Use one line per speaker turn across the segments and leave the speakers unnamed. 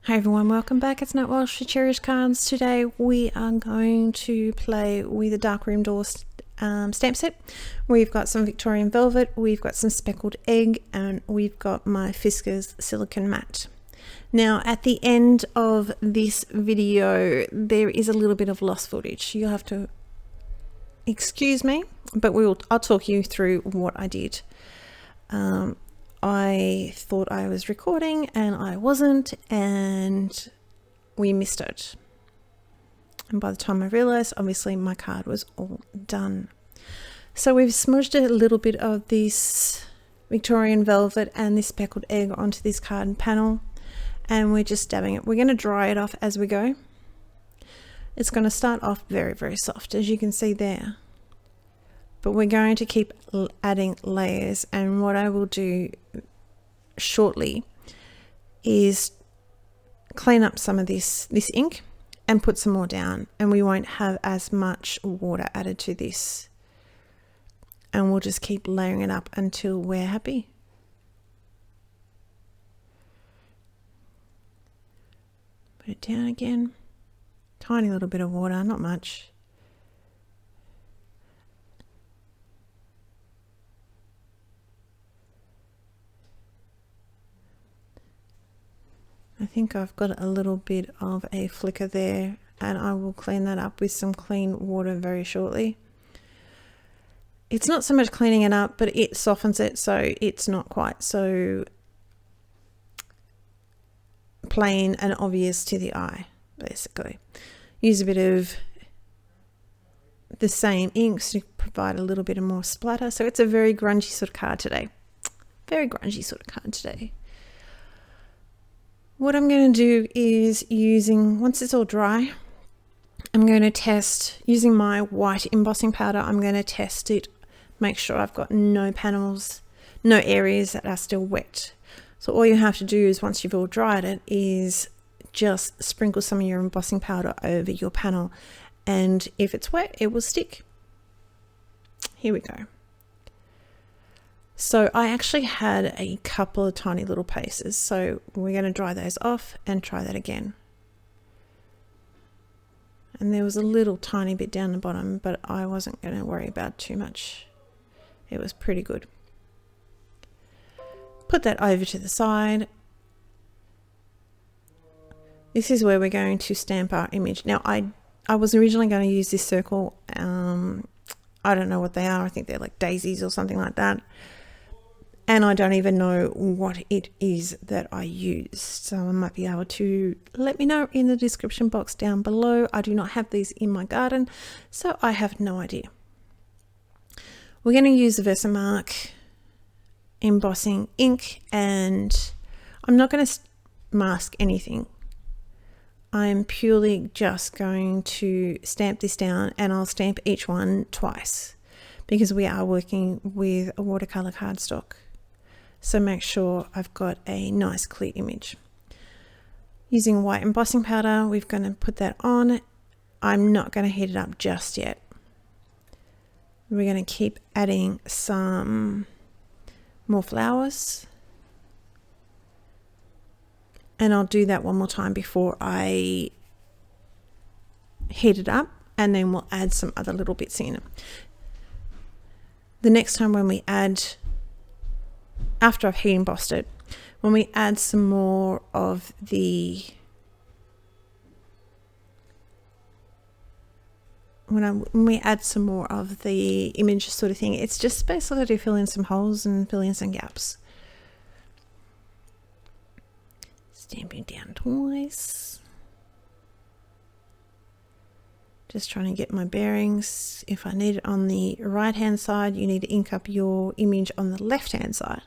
Hi everyone, welcome back. It's Nat Walsh for Cherish Cards. Today we are going to play with the Darkroom door stamp set. We've got some Victorian Velvet, we've got some Speckled Egg, and we've got my Fiskars Silicone Matte. Now at the end of this video there is a little bit of lost footage. You'll have to excuse me, but I'll talk you through what I did. I thought I was recording and I wasn't, and we missed it. And by the time I realized, obviously my card was all done. So we've smudged a little bit of this Victorian Velvet and this Speckled Egg onto this card panel, and we're just dabbing it. We're going to dry it off as we go. It's going to start off very, very soft, as you can see there. But we're going to keep adding layers, and what I will do shortly is clean up some of this ink and put some more down, and we won't have as much water added to this, and we'll just keep layering it up until we're happy. Put it down again. Tiny little bit of water, not much. I think I've got a little bit of a flicker there, and I will clean that up with some clean water very shortly. It's not so much cleaning it up, but it softens it so it's not quite so plain and obvious to the eye, basically. Use a bit of the same inks to provide a little bit of more splatter. So it's a very grungy sort of card today. Very grungy sort of card today. What I'm going to do is once it's all dry, I'm going to test using my white embossing powder. I'm going to test it, make sure I've got no panels, no areas that are still wet. So all you have to do is, once you've all dried it, is just sprinkle some of your embossing powder over your panel, and if it's wet it will stick. Here we go. So I actually had a couple of tiny little places, so we're going to dry those off and try that again. And there was a little tiny bit down the bottom, but I wasn't going to worry about too much. It was pretty good. Put that over to the side. This is where we're going to stamp our image. Now I was originally going to use this circle. I don't know what they are. I think they're like daisies or something like that. And I don't even know what it is that I used, so I might be able to let me know in the description box down below. I do not have these in my garden, so I have no idea. We're going to use the Versamark embossing ink, and I'm not going to mask anything. I'm purely just going to stamp this down, and I'll stamp each one twice because we are working with a watercolor cardstock. So make sure I've got a nice clear image. Using white embossing powder, we're going to put that on. I'm not going to heat it up just yet. We're going to keep adding some more flowers. And I'll do that one more time before I heat it up, and then we'll add some other little bits in. The next time when we add, after I've heat embossed it, when we add some more of the, when we add some more of the image sort of thing, it's just basically to fill in some holes and fill in some gaps. Stamping down twice. Just trying to get my bearings. If I need it on the right hand side, you need to ink up your image on the left hand side.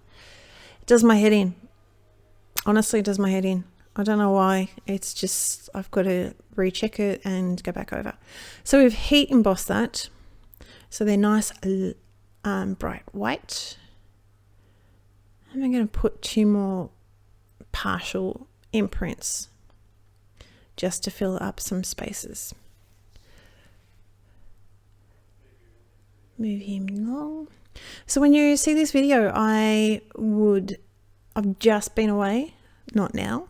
It does my head in. Honestly, it does my head in. I don't know why. It's just, I've got to recheck it and go back over. So we've heat embossed that. So they're nice bright white. And I'm going to put two more partial imprints just to fill up some spaces. Move him along. So when you see this video, I've just been away, not now.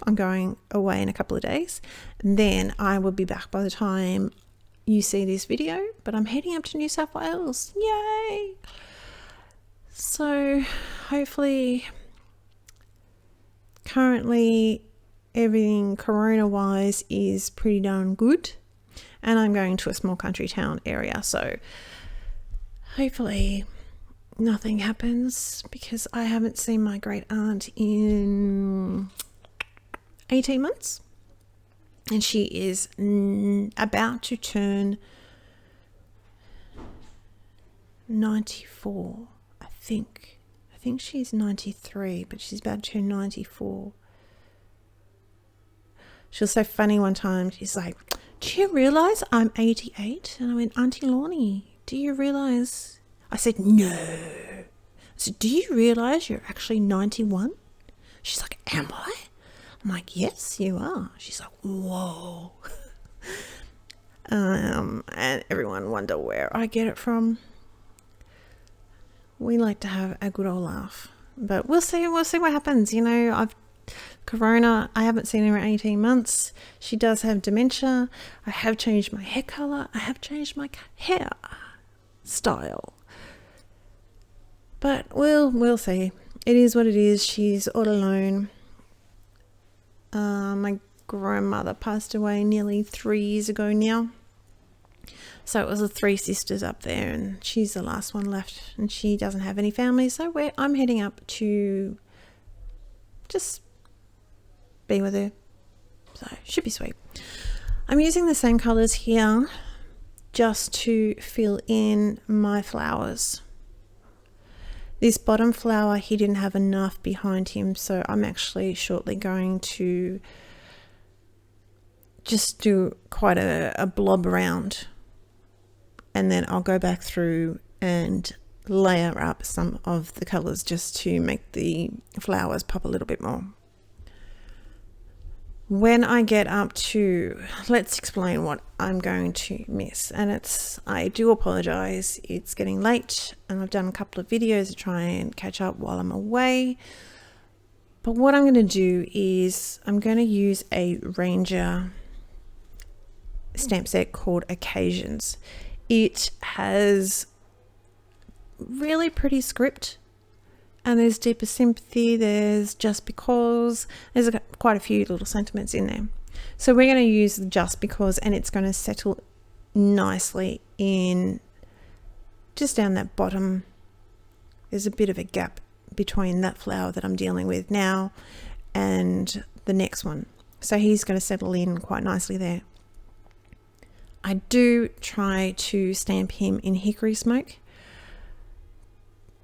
I'm going away in a couple of days. And then I will be back by the time you see this video, but I'm heading up to New South Wales. Yay! So hopefully, currently everything corona-wise is pretty darn good. And I'm going to a small country town area, so hopefully nothing happens, because I haven't seen my great aunt in 18 months. And she is about to turn 94, I think. I think she's 93, but she's about to turn 94. She was so funny one time. She's like, do you realise I'm 88? And I went, Auntie Lornie, do you realise? I said, no. I said, do you realise you're actually 91? She's like, am I? I'm like, yes, you are. She's like, whoa. And everyone wonder where I get it from. We like to have a good old laugh. But we'll see what happens. You know, Corona, I haven't seen her in 18 months. She does have dementia. I have changed my hair colour. I have changed my hair style. But we'll see. It is what it is. She's all alone. My grandmother passed away nearly 3 years ago now. So it was the 3 sisters up there, and she's the last one left, and she doesn't have any family. So I'm heading up to just be with her. So should be sweet. I'm using the same colours here just to fill in my flowers. This bottom flower, he didn't have enough behind him, so I'm actually shortly going to just do quite a blob around, and then I'll go back through and layer up some of the colours just to make the flowers pop a little bit more. When I get up to, let's explain what I'm going to miss. And I do apologize, it's getting late and I've done a couple of videos to try and catch up while I'm away. But what I'm going to do is I'm going to use a Ranger stamp set called Occasions. It has really pretty script. And there's deeper sympathy, there's just because, there's quite a few little sentiments in there. So we're going to use just because, and it's going to settle nicely in just down that bottom. There's a bit of a gap between that flower that I'm dealing with now and the next one. So he's going to settle in quite nicely there. I do try to stamp him in hickory smoke.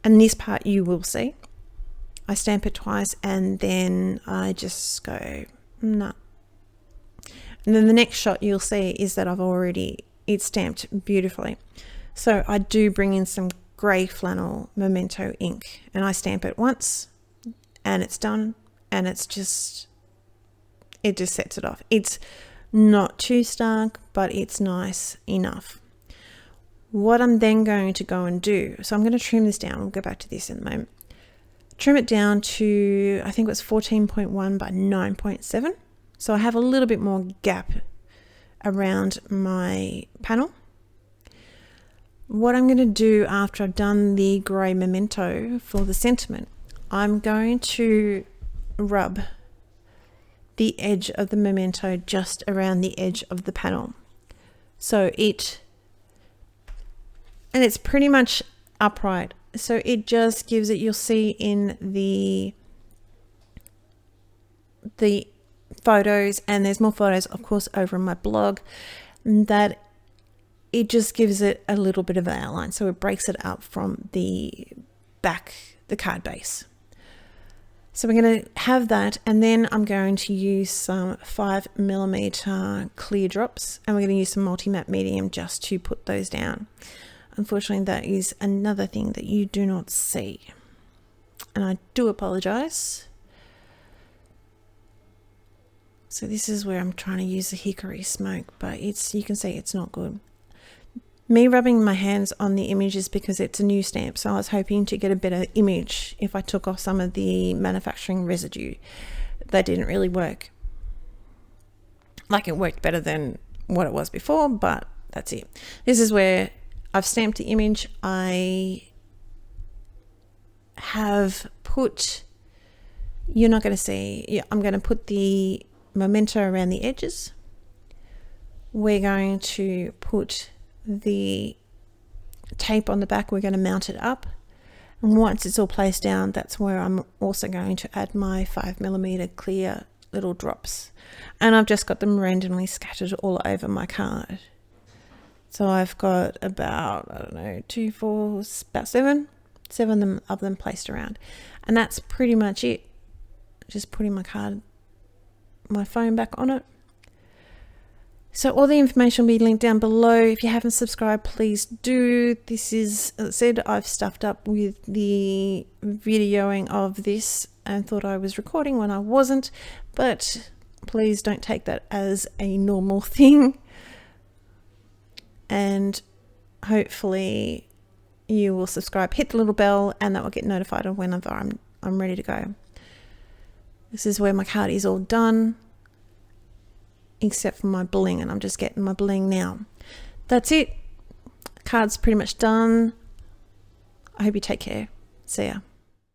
And this part you will see. I stamp it twice and then I just go, no. And then the next shot you'll see is that it's stamped beautifully. So I do bring in some grey flannel Memento ink and I stamp it once and it's done, and it just sets it off. It's not too stark, but it's nice enough. What I'm then going to go and do, so I'm going to trim this down. We'll go back to this in a moment. Trim it down to, I think it was 14.1 by 9.7. So I have a little bit more gap around my panel. What I'm going to do after I've done the grey Memento for the sentiment, I'm going to rub the edge of the Memento just around the edge of the panel. So and it's pretty much upright. So it just gives it, you'll see in the photos, and there's more photos of course over on my blog, that it just gives it a little bit of an outline. So it breaks it up from the back, the card base. So we're going to have that, and then I'm going to use some 5mm clear drops, and we're going to use some multi-matte medium just to put those down. Unfortunately, that is another thing that you do not see, and I do apologize. So this is where I'm trying to use the hickory smoke, but you can see it's not good. Me rubbing my hands on the image is because it's a new stamp, so I was hoping to get a better image if I took off some of the manufacturing residue. That didn't really work. Like, it worked better than what it was before, but that's it. This is where I've stamped the image. I have put, you're not going to see, yeah, I'm going to put the memento around the edges. We're going to put the tape on the back. We're going to mount it up. And once it's all placed down, that's where I'm also going to add my 5mm clear little drops. And I've just got them randomly scattered all over my card. So I've got about, I don't know, 2, 4, about seven of them placed around. And that's pretty much it. Just putting my phone back on it. So all the information will be linked down below. If you haven't subscribed, please do. This is, as I said, I've stuffed up with the videoing of this and thought I was recording when I wasn't, but please don't take that as a normal thing. And hopefully you will subscribe, hit the little bell, and that will get notified of whenever I'm ready to go. This is where my card is all done, except for my bling, and I'm just getting my bling now. That's it. Card's pretty much done. I hope you take care. See ya.